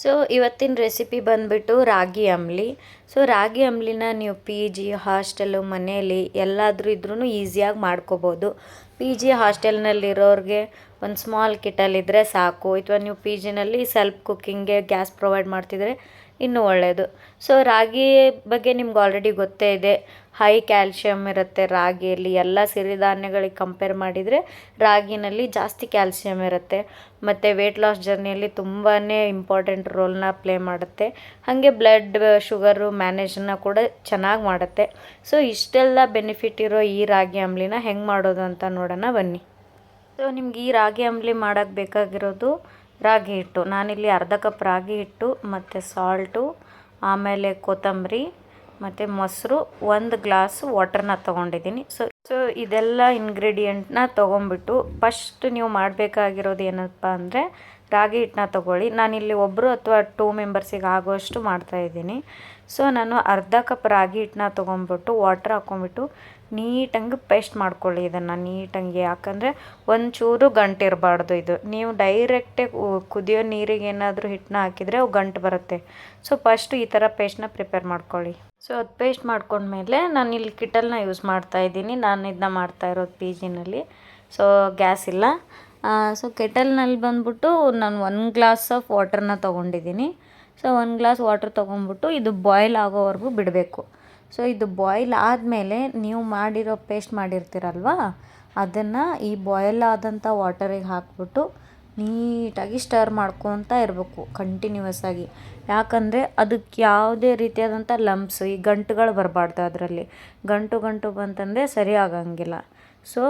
So ಇವತ್ತಿನ recipe ಬಂದುಬಿಟ್ಟು ರಾಗಿ ಅಂಬ್ಲಿ. So ರಾಗಿ ಅಂಬ್ಲಿನ ನೀವು ಪಿ ಜಿ ಹಾಸ್ಟೆಲು ಮನೆಯಲ್ಲಿ ಎಲ್ಲಾದರೂ ಇದ್ರೂ ಈಸಿಯಾಗಿ ಮಾಡ್ಕೋಬೋದು. ಪಿ ಜಿ ಹಾಸ್ಟೆಲ್ನಲ್ಲಿರೋರಿಗೆ ಒಂದು ಸ್ಮಾಲ್ ಕಿಟಲಿದ್ದರೆ ಸಾಕು, ಅಥವಾ ನೀವು ಪಿ ಜಿನಲ್ಲಿ ಸೆಲ್ಫ್ ಕುಕ್ಕಿಂಗ್ಗೆ ಗ್ಯಾಸ್ ಪ್ರೊವೈಡ್ ಮಾಡ್ತಿದ್ರೆ ಇನ್ನೂ ಒಳ್ಳೆಯದು. ಸೊ ರಾಗಿ ಬಗ್ಗೆ ನಿಮ್ಗೆ ಆಲ್ರೆಡಿ ಗೊತ್ತೇ ಇದೆ, ಹೈ ಕ್ಯಾಲ್ಶಿಯಮ್ ಇರುತ್ತೆ ರಾಗಿಯಲ್ಲಿ. ಎಲ್ಲ ಸಿರಿಧಾನ್ಯಗಳಿಗೆ ಕಂಪೇರ್ ಮಾಡಿದರೆ ರಾಗಿನಲ್ಲಿ ಜಾಸ್ತಿ ಕ್ಯಾಲ್ಸಿಯಮ್ ಇರುತ್ತೆ. ಮತ್ತು ವೆಯ್ಟ್ ಲಾಸ್ ಜರ್ನಿಯಲ್ಲಿ ತುಂಬಾ ಇಂಪಾರ್ಟೆಂಟ್ ರೋಲ್ನ ಪ್ಲೇ ಮಾಡುತ್ತೆ. ಹಾಗೆ ಬ್ಲಡ್ ಶುಗರು ಮ್ಯಾನೇಜನ್ನ ಕೂಡ ಚೆನ್ನಾಗಿ ಮಾಡುತ್ತೆ. ಸೊ ಇಷ್ಟೆಲ್ಲ ಬೆನಿಫಿಟ್ ಇರೋ ಈ ರಾಗಿ ಅಂಬ್ಲಿನ ಹೆಂಗೆ ಮಾಡೋದು ಅಂತ ನೋಡೋಣ ಬನ್ನಿ. ಸೊ ನಿಮ್ಗೆ ಈ ರಾಗಿ ಅಂಬ್ಲಿ ಮಾಡೋಕ್ಕೆ ಬೇಕಾಗಿರೋದು ರಾಗಿ ಹಿಟ್ಟು. ನಾನಿಲ್ಲಿ ಅರ್ಧ ಕಪ್ ರಾಗಿ ಹಿಟ್ಟು ಮತ್ತು ಸಾಲ್ಟು, ಆಮೇಲೆ ಕೊತ್ತಂಬರಿ ಮತ್ತು ಮೊಸರು, 1 ಗ್ಲಾಸ್ ವಾಟರ್ನ ತೊಗೊಂಡಿದ್ದೀನಿ. ಸೊ ಇದೆಲ್ಲ ಇಂಗ್ರೀಡಿಯೆಂಟ್ನ ತೊಗೊಂಬಿಟ್ಟು ಫಸ್ಟ್ ನೀವು ಮಾಡಬೇಕಾಗಿರೋದು ಏನಪ್ಪ ಅಂದರೆ ರಾಗಿ ಹಿಟ್ಟನ್ನ ತೊಗೊಳ್ಳಿ. ನಾನಿಲ್ಲಿ ಒಬ್ಬರು ಅಥವಾ 2 ಮೆಂಬರ್ಸಿಗೆ ಆಗೋಷ್ಟು ಮಾಡ್ತಾಯಿದ್ದೀನಿ. ಸೊ ನಾನು ಅರ್ಧ ಕಪ್ ರಾಗಿ ಹಿಟ್ಟನ್ನ ತೊಗೊಂಬಿಟ್ಟು ವಾಟ್ರ್ ಹಾಕ್ಕೊಂಬಿಟ್ಟು ನೀಟಂಗೆ ಪೇಸ್ಟ್ ಮಾಡ್ಕೊಳ್ಳಿ ಇದನ್ನು ನೀಟಂಗೆ. ಯಾಕಂದರೆ ಒಂಚೂರು ಗಂಟಿರಬಾರ್ದು. ಇದು ನೀವು ಡೈರೆಕ್ಟೇ ಕುದಿಯೋ ನೀರಿಗೆ ಏನಾದರೂ ಹಿಟ್ಟನ್ನ ಹಾಕಿದರೆ ಅವು ಗಂಟು ಬರುತ್ತೆ. ಸೊ ಫಸ್ಟು ಈ ಥರ ಪೇಸ್ಟ್ನ ಪ್ರಿಪೇರ್ ಮಾಡ್ಕೊಳ್ಳಿ. ಸೊ ಅದು ಪೇಸ್ಟ್ ಮಾಡ್ಕೊಂಡ್ಮೇಲೆ ನಾನು ಇಲ್ಲಿ ಕಿಟಲ್ನ ಯೂಸ್ ಮಾಡ್ತಾಯಿದ್ದೀನಿ. ನಾನು ಇದನ್ನ ಮಾಡ್ತಾಯಿರೋದು ಪಿ ಜಿನಲ್ಲಿ. ಸೊ ಗ್ಯಾಸ್ ಇಲ್ಲ. ಸೊ ಕೆಟಲ್ನಲ್ಲಿ ಬಂದ್ಬಿಟ್ಟು ನಾನು 1 ಗ್ಲಾಸ್ ಆಫ್ ವಾಟರ್ನ ತೊಗೊಂಡಿದ್ದೀನಿ. ಸೊ 1 ಗ್ಲಾಸ್ ವಾಟರ್ ತೊಗೊಂಡ್ಬಿಟ್ಟು ಇದು ಬಾಯ್ಲ್ ಆಗೋವರೆಗೂ ಬಿಡಬೇಕು. ಸೊ ಇದು ಬಾಯ್ಲ್ ಆದಮೇಲೆ ನೀವು ಮಾಡಿರೋ ಪೇಸ್ಟ್ ಮಾಡಿರ್ತೀರಲ್ವ, ಅದನ್ನು ಈ ಬಾಯ್ಲ್ ಆದಂಥ ವಾಟರಿಗೆ ಹಾಕ್ಬಿಟ್ಟು ನೀಟಾಗಿ ಸ್ಟರ್ ಮಾಡ್ಕೊತ ಇರಬೇಕು ಕಂಟಿನ್ಯೂಯಸ್ ಆಗಿ. ಯಾಕಂದರೆ ಅದಕ್ಕೆ ಯಾವುದೇ ರೀತಿಯಾದಂಥ ಲಂಪ್ಸ್, ಈ ಗಂಟುಗಳು ಬರಬಾರ್ದು. ಅದರಲ್ಲಿ ಗಂಟು ಬಂತಂದರೆ ಸರಿ ಆಗಂಗಿಲ್ಲ. ಸೊ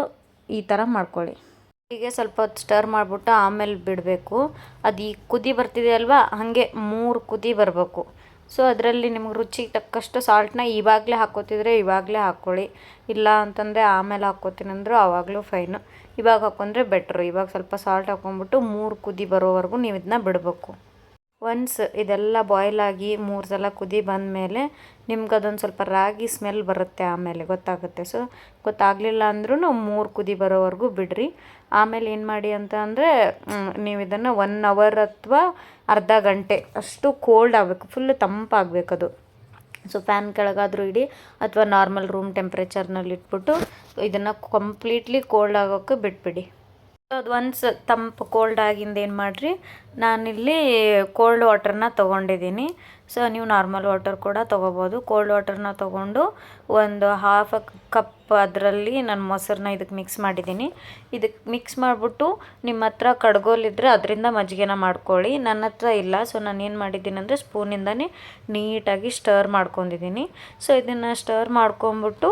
ಈ ಥರ ಮಾಡ್ಕೊಳ್ಳಿ. ಹೀಗೆ ಸ್ವಲ್ಪ ಹೊತ್ತು ಸ್ಟರ್ ಮಾಡಿಬಿಟ್ಟು ಆಮೇಲೆ ಬಿಡಬೇಕು. ಅದು ಈ ಕುದಿ ಬರ್ತಿದೆ ಅಲ್ವಾ, ಹಾಗೆ 3 ಕುದಿ ಬರಬೇಕು. ಸೊ ಅದರಲ್ಲಿ ನಿಮ್ಗೆ ರುಚಿಗೆ ತಕ್ಕಷ್ಟು ಸಾಲ್ಟನ್ನ ಇವಾಗಲೇ ಹಾಕ್ಕೋತಿದ್ರೆ ಇವಾಗಲೇ ಹಾಕ್ಕೊಳ್ಳಿ. ಇಲ್ಲ ಅಂತಂದರೆ ಆಮೇಲೆ ಹಾಕ್ಕೋತೀನಿ ಅಂದರೂ ಆವಾಗಲೂ ಫೈನು. ಇವಾಗ ಹಾಕ್ಕೊಂಡ್ರೆ ಬೆಟ್ರು. ಇವಾಗ ಸ್ವಲ್ಪ ಸಾಲ್ಟ್ ಹಾಕ್ಕೊಂಬಿಟ್ಟು 3 ಕುದಿ ಬರೋವರೆಗೂ ನೀವು ಇದನ್ನ ಬಿಡಬೇಕು. ಒನ್ಸ್ ಇದೆಲ್ಲ ಬಾಯ್ಲ್ ಆಗಿ 3 ಸಲ ಕುದಿ ಬಂದಮೇಲೆ ನಿಮ್ಗೆ ಅದೊಂದು ಸ್ವಲ್ಪ ರಾಗಿ ಸ್ಮೆಲ್ ಬರುತ್ತೆ, ಆಮೇಲೆ ಗೊತ್ತಾಗುತ್ತೆ. ಸೊ ಗೊತ್ತಾಗಲಿಲ್ಲ ಅಂದ್ರೂ 3 ಕುದಿ ಬರೋವರೆಗೂ ಬಿಡ್ರಿ. ಆಮೇಲೆ ಏನು ಮಾಡಿ ಅಂತ ಅಂದರೆ ನೀವು ಇದನ್ನು 1 ಅವರ್ ಅಥವಾ ಅರ್ಧ ಗಂಟೆ ಅಷ್ಟು ಕೋಲ್ಡ್ ಆಗಬೇಕು, ಫುಲ್ ತಂಪಾಗಬೇಕದು. ಸೊ ಫ್ಯಾನ್ ಕೆಳಗಾದರೂ ಇಡಿ ಅಥವಾ ನಾರ್ಮಲ್ ರೂಮ್ ಟೆಂಪ್ರೇಚರ್ನಲ್ಲಿ ಇಟ್ಬಿಟ್ಟು ಇದನ್ನು ಕಂಪ್ಲೀಟ್ಲಿ ಕೋಲ್ಡ್ ಆಗೋಕ್ಕೆ ಬಿಟ್ಬಿಡಿ. ಅದು ಒನ್ಸ್ ತಂಪು ಕೋಲ್ಡ್ ಆಗಿಂದ ಏನು ಮಾಡಿರಿ, ನಾನಿಲ್ಲಿ ಕೋಲ್ಡ್ ವಾಟರ್ನ ತೊಗೊಂಡಿದ್ದೀನಿ. ಸೊ ನೀವು ನಾರ್ಮಲ್ ವಾಟರ್ ಕೂಡ ತೊಗೋಬೋದು. ಕೋಲ್ಡ್ ವಾಟರ್ನ ತೊಗೊಂಡು ಒಂದು ಹಾಫ್ ಕಪ್ ಅದರಲ್ಲಿ ನಾನು ಮೊಸರನ್ನ ಇದಕ್ಕೆ ಮಿಕ್ಸ್ ಮಾಡಿದ್ದೀನಿ. ಇದಕ್ಕೆ ಮಿಕ್ಸ್ ಮಾಡಿಬಿಟ್ಟು ನಿಮ್ಮ ಹತ್ರ ಕಡ್ಗೋಲಿದ್ದರೆ ಅದರಿಂದ ಮಜ್ಜಿಗೆನ ಮಾಡ್ಕೊಳ್ಳಿ. ನನ್ನ ಹತ್ರ ಇಲ್ಲ. ಸೊ ನಾನು ಏನು ಮಾಡಿದ್ದೀನಿ ಅಂದರೆ ಸ್ಪೂನಿಂದನೇ ನೀಟಾಗಿ ಸ್ಟರ್ ಮಾಡ್ಕೊಂಡಿದ್ದೀನಿ. ಸೊ ಇದನ್ನು ಸ್ಟರ್ ಮಾಡ್ಕೊಂಬಿಟ್ಟು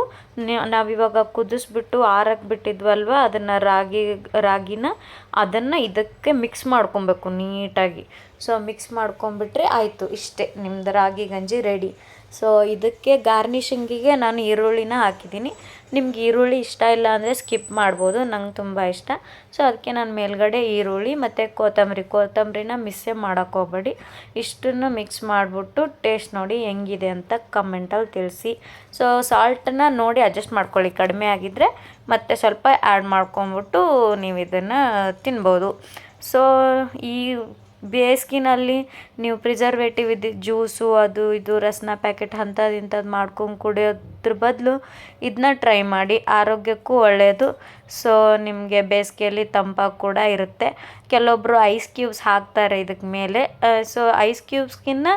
ನಾವಿವಾಗ ಕುದಿಸ್ಬಿಟ್ಟು ಆರಕ್ಕೆ ಬಿಟ್ಟಿದ್ವಲ್ವ, ಅದನ್ನು ರಾಗಿನ ಅದನ್ನು ಇದಕ್ಕೆ ಮಿಕ್ಸ್ ಮಾಡ್ಕೊಬೇಕು ನೀಟಾಗಿ. ಸೊ ಮಿಕ್ಸ್ ಮಾಡ್ಕೊಂಬಿಟ್ರೆ ಆಯಿತು, ಇಷ್ಟೇ ನಿಮ್ಮದು ರಾಗಿ ಗಂಜಿ ರೆಡಿ. ಸೊ ಇದಕ್ಕೆ ಗಾರ್ನಿಷಿಂಗಿಗೆ ನಾನು ಈರುಳ್ಳಿನ ಹಾಕಿದ್ದೀನಿ. ನಿಮ್ಗೆ ಈರುಳ್ಳಿ ಇಷ್ಟ ಇಲ್ಲ ಅಂದರೆ ಸ್ಕಿಪ್ ಮಾಡ್ಬೋದು. ನಂಗೆ ತುಂಬ ಇಷ್ಟ. ಸೊ ಅದಕ್ಕೆ ನಾನು ಮೇಲ್ಗಡೆ ಈರುಳ್ಳಿ ಮತ್ತು ಕೊತ್ತಂಬರಿನ ಮಿಸ್ಸೇ ಮಾಡೋಕ್ಕೆ ಹೋಗ್ಬೇಡಿ. ಇಷ್ಟನ್ನು ಮಿಕ್ಸ್ ಮಾಡಿಬಿಟ್ಟು ಟೇಸ್ಟ್ ನೋಡಿ ಹೆಂಗಿದೆ ಅಂತ ಕಮೆಂಟಲ್ಲಿ ತಿಳಿಸಿ. ಸೊ ಸಾಲ್ಟನ್ನು ನೋಡಿ ಅಡ್ಜಸ್ಟ್ ಮಾಡ್ಕೊಳ್ಳಿ. ಕಡಿಮೆ ಆಗಿದ್ದರೆ ಮತ್ತೆ ಸ್ವಲ್ಪ ಆ್ಯಡ್ ಮಾಡ್ಕೊಂಬಿಟ್ಟು ನೀವು ಇದನ್ನು ತಿನ್ಬೋದು. ಸೊ ಈ ಬೇಸಿಗೆನಲ್ಲಿ ನೀವು ಪ್ರಿಸರ್ವೇಟಿವ್ ಇದ್ದಿದ್ದು ಜ್ಯೂಸು ಅದು ಇದು ರಸ್ನ ಪ್ಯಾಕೆಟ್ ಅಂಥದ್ದು ಇಂಥದ್ದು ಮಾಡ್ಕೊಂಡು ಕುಡಿಯೋದ್ರ ಬದಲು ಇದನ್ನ ಟ್ರೈ ಮಾಡಿ. ಆರೋಗ್ಯಕ್ಕೂ ಒಳ್ಳೆಯದು. ಸೊ ನಿಮಗೆ ಬೇಸಿಗೆಯಲ್ಲಿ ತಂಪಾಗಿ ಕೂಡ ಇರುತ್ತೆ. ಕೆಲವೊಬ್ಬರು ಐಸ್ ಕ್ಯೂಬ್ಸ್ ಹಾಕ್ತಾರೆ ಇದಕ್ಕೆ ಮೇಲೆ. ಸೊ ಐಸ್ ಕ್ಯೂಬ್ಸ್ಗಿನ್ನ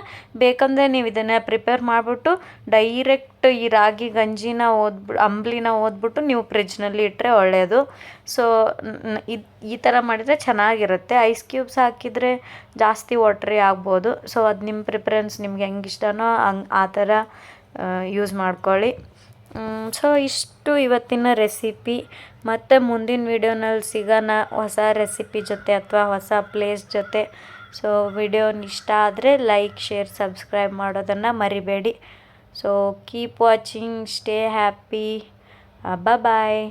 ಬೇಕಂದರೆ ನೀವು ಇದನ್ನು ಪ್ರಿಪೇರ್ ಮಾಡಿಬಿಟ್ಟು ಡೈರೆಕ್ಟ್ ಈ ರಾಗಿ ಗಂಜಿನ ಅಂಬ್ಲಿನ ಓದ್ಬಿಟ್ಟು ನೀವು ಫ್ರಿಜ್ನಲ್ಲಿ ಇಟ್ಟರೆ ಒಳ್ಳೆಯದು. ಸೊ ಈ ಥರ ಮಾಡಿದರೆ ಚೆನ್ನಾಗಿರುತ್ತೆ. ಐಸ್ ಕ್ಯೂಬ್ಸ್ ಹಾಕಿದರೆ ಜಾಸ್ತಿ ವಾಟ್ರಿ ಆಗ್ಬೋದು. ಸೊ ಅದು ನಿಮ್ಮ ಪ್ರಿಫರೆನ್ಸ್, ನಿಮ್ಗೆ ಹೆಂಗೆ ಇಷ್ಟನೋ ಆ ಥರ ಯೂಸ್ ಮಾಡ್ಕೊಳ್ಳಿ. ಸೊ ಇಷ್ಟು ಇವತ್ತಿನ ರೆಸಿಪಿ. ಮತ್ತು ಮುಂದಿನ ವೀಡಿಯೋನಲ್ಲಿ ಸಿಗೋಣ ಹೊಸ ರೆಸಿಪಿ ಜೊತೆ ಅಥವಾ ಹೊಸ ಪ್ಲೇಸ್ ಜೊತೆ. ಸೊ ವಿಡಿಯೋ ಇಷ್ಟ ಆದರೆ ಲೈಕ್, ಶೇರ್, ಸಬ್ಸ್ಕ್ರೈಬ್ ಮಾಡೋದನ್ನು ಮರಿಬೇಡಿ. So keep watching, stay happy. ಬಾಯ್.